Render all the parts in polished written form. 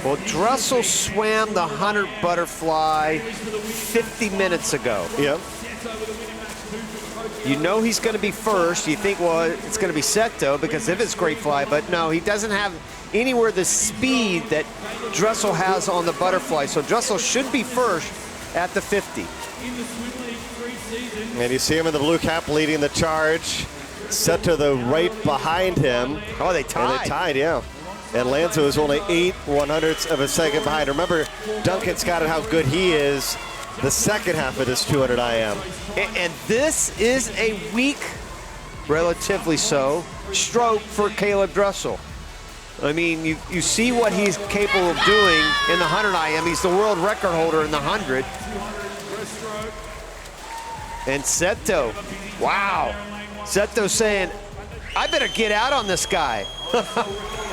Well, Dressel swam the 100 butterfly 50 minutes ago. Yep. You know he's going to be first. You think, well, it's going to be Seto because of his great fly, but no, he doesn't have anywhere the speed that Dressel has on the butterfly. So Dressel should be first at the 50. And you see him in the blue cap leading the charge. Seto the right behind him. Oh, they tied. And they tied, yeah. And Lanza was only 8/100ths of a second behind. Remember, Duncan Scott and how good he is the second half of this 200 IM. And this is a weak, relatively so, stroke for Caeleb Dressel. I mean, you see what he's capable of doing in the 100 IM. He's the world record holder in the 100. And Seto, wow. Seto saying, I better get out on this guy.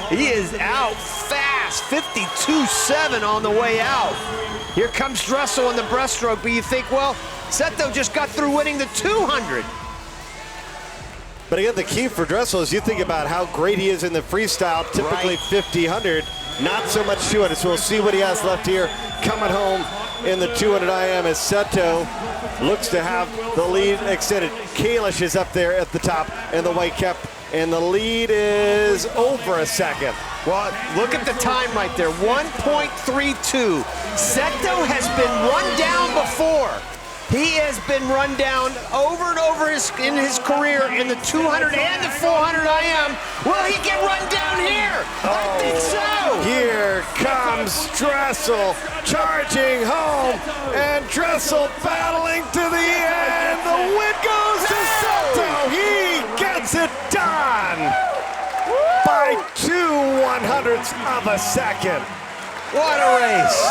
He is out fast, 52.7 on the way out. Here comes Dressel in the breaststroke, but you think, well, Seto just got through winning the 200. But again, the key for Dressel is you think about how great he is in the freestyle, typically 50, 100, not so much 200. So we'll see what he has left here coming home in the 200 IM as Seto looks to have the lead extended. Kalish is up there at the top in the white cap, and the lead is over a second. Well, look at the time right there, 1.32. Seto has been run down before. He has been run down over and over in his career in the 200 and the 400 IM. Will he get run down here? I think so. Here comes Dressel charging home, and Dressel battling to the end. The win goes to Seto. He gets it done by 2/100ths of a second. What a race.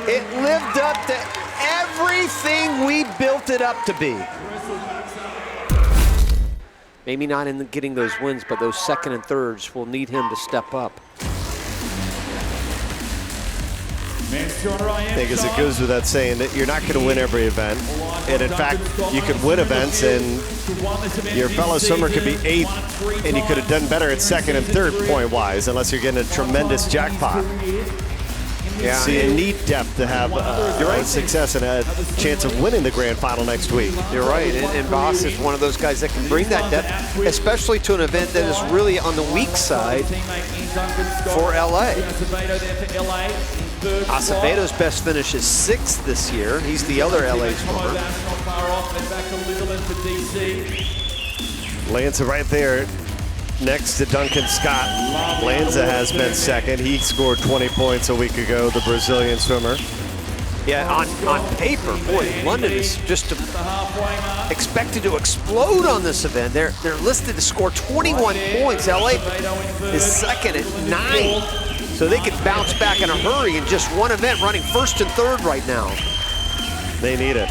It lived up to everything we built it up to be. Maybe not in getting those wins, but those second and thirds will need him to step up. I think as it goes without saying that you're not going to win every event. And in fact, you could win events and your fellow swimmer could be 8th and you could have done better at second and third point-wise, unless you're getting a tremendous jackpot. Yeah, so you need depth to have success and a chance of winning the grand final next week. You're right, and Boss is one of those guys that can bring that depth, especially to an event that is really on the weak side for LA. Aceveto's best finish is 6th this year. He's the other LA swimmer. Lanza right there next to Duncan Scott. Lanza has been second. He scored 20 points a week ago, the Brazilian swimmer. Yeah, on paper, boy, London is just expected to explode on this event. They're listed to score 21 points. LA is second at 9. So they could bounce back in a hurry in just one event, running first and third right now. They need it.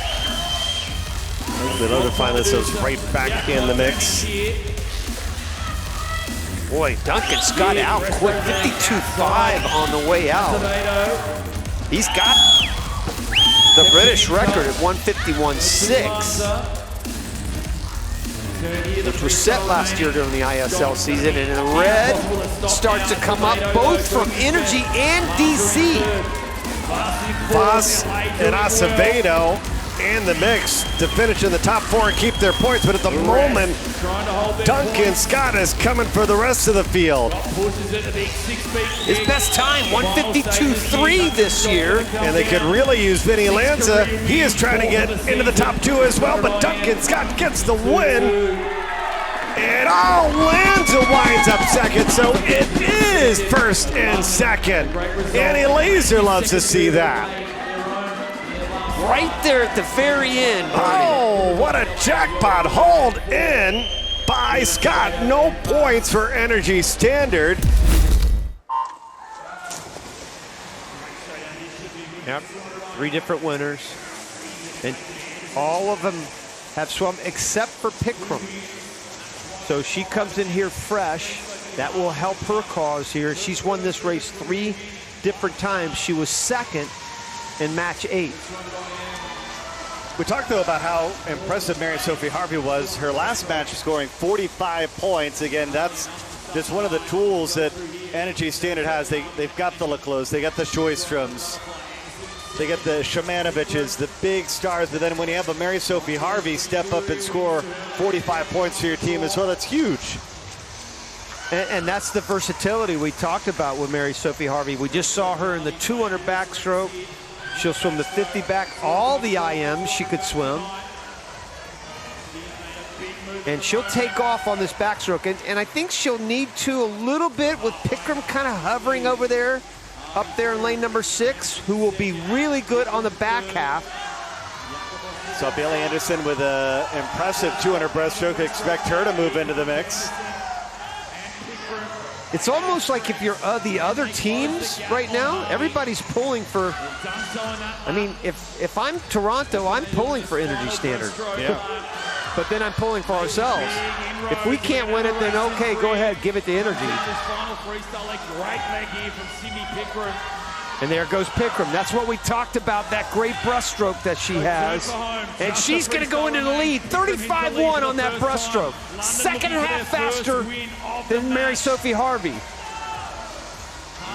They'd love to find themselves right back in the mix. Boy, Duncan Scott out quick, 52.5 on the way out. He's got the British record at 151.6, which was set last year during the ISL season, and the red starts to come up both from Energy and DC. Voss and Acevedo in the mix to finish in the top 4 and keep their points, but at the moment, Duncan Scott is coming for the rest of the field. His best time, 152.3 this year. And they could really use Vinny Lanza. He is trying to get into the top 2 as well, but Duncan Scott gets the win. And Lanza winds up second, so it is first and second. Annie Laser loves to see that. Right there at the very end, Bernie. Oh, what a jackpot hauled in by Scott. No points for Energy Standard. Yep, 3 different winners. And all of them have swum except for Pickrem. So she comes in here fresh. That will help her cause here. She's won this race 3 different times. She was second in match 8. We talked, though, about how impressive Mary Sophie Harvey was. Her last match scoring 45 points. Again, that's It's one of the tools that Energy Standard has. They've got the Leclos, they got the Sjoistroms, they got the Shamanoviches, the big stars, but then when you have a Mary Sophie Harvey step up and score 45 points for your team as well, that's huge. And that's the versatility we talked about with Mary Sophie Harvey. We just saw her in the 200 backstroke. She'll swim the 50 back, all the IMs she could swim. And she'll take off on this backstroke. And I think she'll need to a little bit with Pickrem kind of hovering over there, up there in lane number 6, who will be really good on the back half. So Bailey Anderson with an impressive 200 breaststroke. Expect her to move into the mix. It's almost like if you're the other teams right now, everybody's pulling for, I mean, if I'm Toronto, I'm pulling for Energy Standard. Yeah. But then I'm pulling for ourselves. If we can't win it, then okay, go ahead, give it to Energy. And there goes Pickrem. That's what we talked about, that great breaststroke that she has. And she's going to go into the lead. 35-1 on that breaststroke. Second half faster than Mary Sophie Harvey.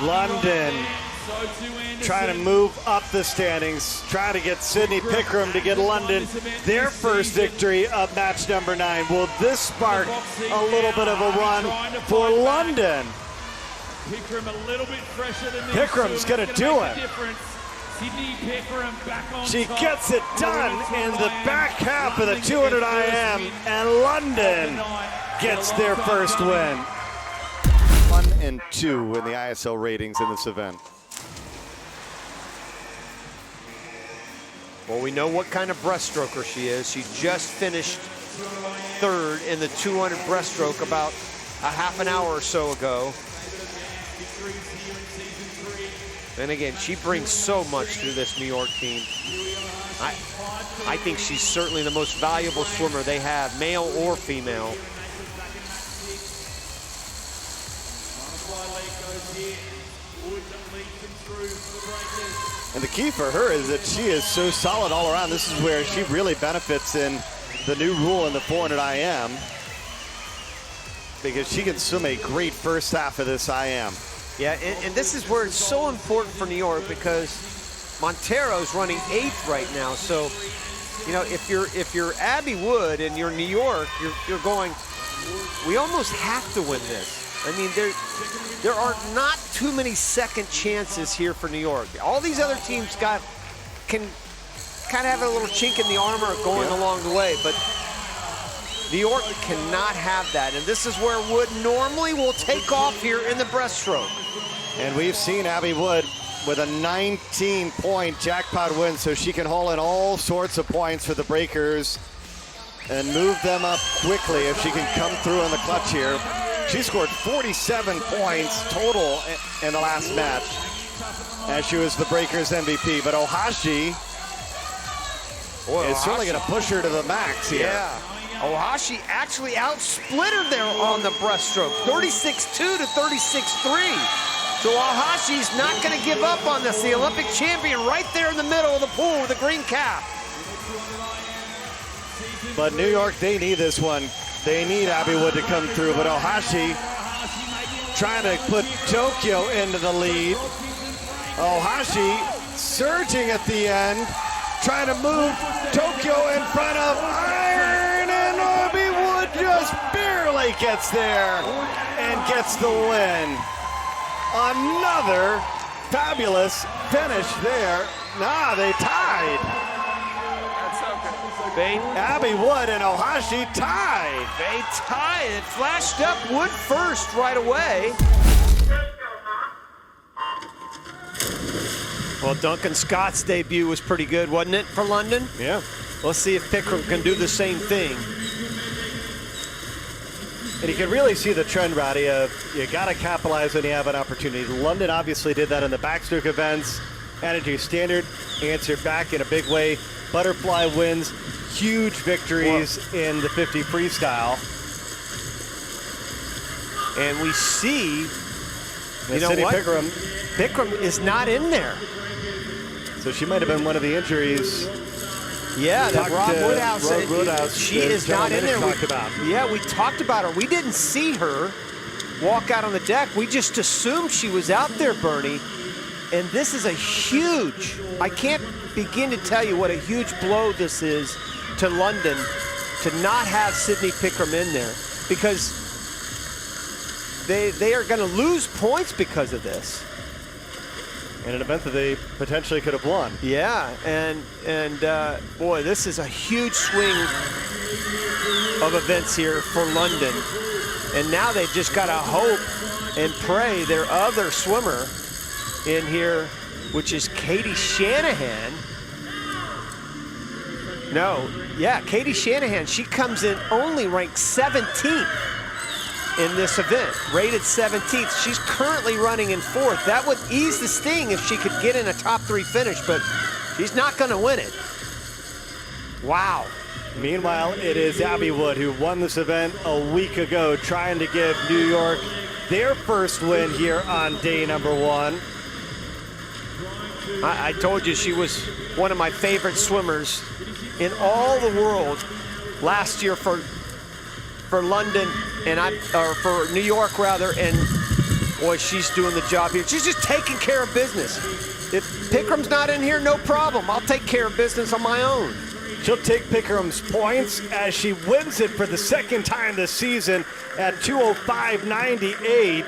London trying to move up the standings, trying to get Sydney Pickrem to get London their first victory of match number 9. Will this spark a little bit of a run for London? Pickrem a little bit fresher than this. Pickrem's going to do it. She gets it done in the back half of the 200 IM, and London gets their first win. 1 and 2 in the ISL ratings in this event. Well, we know what kind of breaststroker she is. She just finished 3rd in the 200 breaststroke about a half an hour or so ago. And again, she brings so much to this New York team. I think she's certainly the most valuable swimmer they have, male or female. And the key for her is that she is so solid all around. This is where she really benefits in the new rule in the 400 IM, because she can swim a great first half of this IM. Yeah, and this is where it's so important for New York, because Montero's running 8th right now. So, you know, if you're Abbie Wood and you're New York, you're going, we almost have to win this. I mean, there are not too many second chances here for New York. All these other teams can kind of have a little chink in the armor going along the way, but New York cannot have that. And this is where Wood normally will take off here in the breaststroke. And we've seen Abbie Wood with a 19-point jackpot win, so she can haul in all sorts of points for the breakers and move them up quickly if she can come through in the clutch here. She scored 47 points total in the last match, as she was the breakers MVP. But Ohashi is certainly going to push her to the max here. Yeah. Ohashi actually outsplit her there on the breaststroke, 36-2 to 36-3. So Ohashi's not going to give up on this. The Olympic champion right there in the middle of the pool with a green cap. But New York, they need this one. They need Abbie Wood to come through, but Ohashi trying to put Tokyo into the lead. Ohashi surging at the end, trying to move Tokyo in front of Iron, and Abbie Wood just barely gets there and gets the win. Another fabulous finish there. They tied. Abbie Wood and Ohashi tied. They tied. It flashed up Wood first right away. Well, Duncan Scott's debut was pretty good, wasn't it, for London? Yeah. Let's see if Pickrem can do the same thing. And you can really see the trend, Roddy, of you got to capitalize when you have an opportunity. London obviously did that in the backstroke events. Energy Standard answered back in a big way. Butterfly wins, huge victories in the 50 freestyle. And we see, you know Sydney what? Pickrem is not in there. So she might have been one of the injuries. Yeah, that Rob Woodhouse. Woodhouse, she is not in there. We talked about. Yeah, we talked about her. We didn't see her walk out on the deck. We just assumed she was out there, Bernie. And this is a huge, I can't begin to tell you what a huge blow this is to London to not have Sydney Pickrem in there, because they are going to lose points because of this. In an event that they potentially could have won. Yeah, and boy, this is a huge swing of events here for London. And now they've just got to hope and pray their other swimmer in here, which is Katie Shanahan. No, yeah, Katie Shanahan, she comes in only ranked 17th in this event, rated 17th. She's currently running in 4th. That would ease the sting if she could get in a top 3 finish, but she's not gonna win it. Wow. Meanwhile, it is Abbie Wood who won this event a week ago, trying to give New York their first win here on day number 1. I told you she was one of my favorite swimmers in all the world last year for London, or for New York rather, and boy, she's doing the job here. She's just taking care of business. If Pickrem's not in here, no problem. I'll take care of business on my own. She'll take Pickrem's points as she wins it for the second time this season at 2:05.98.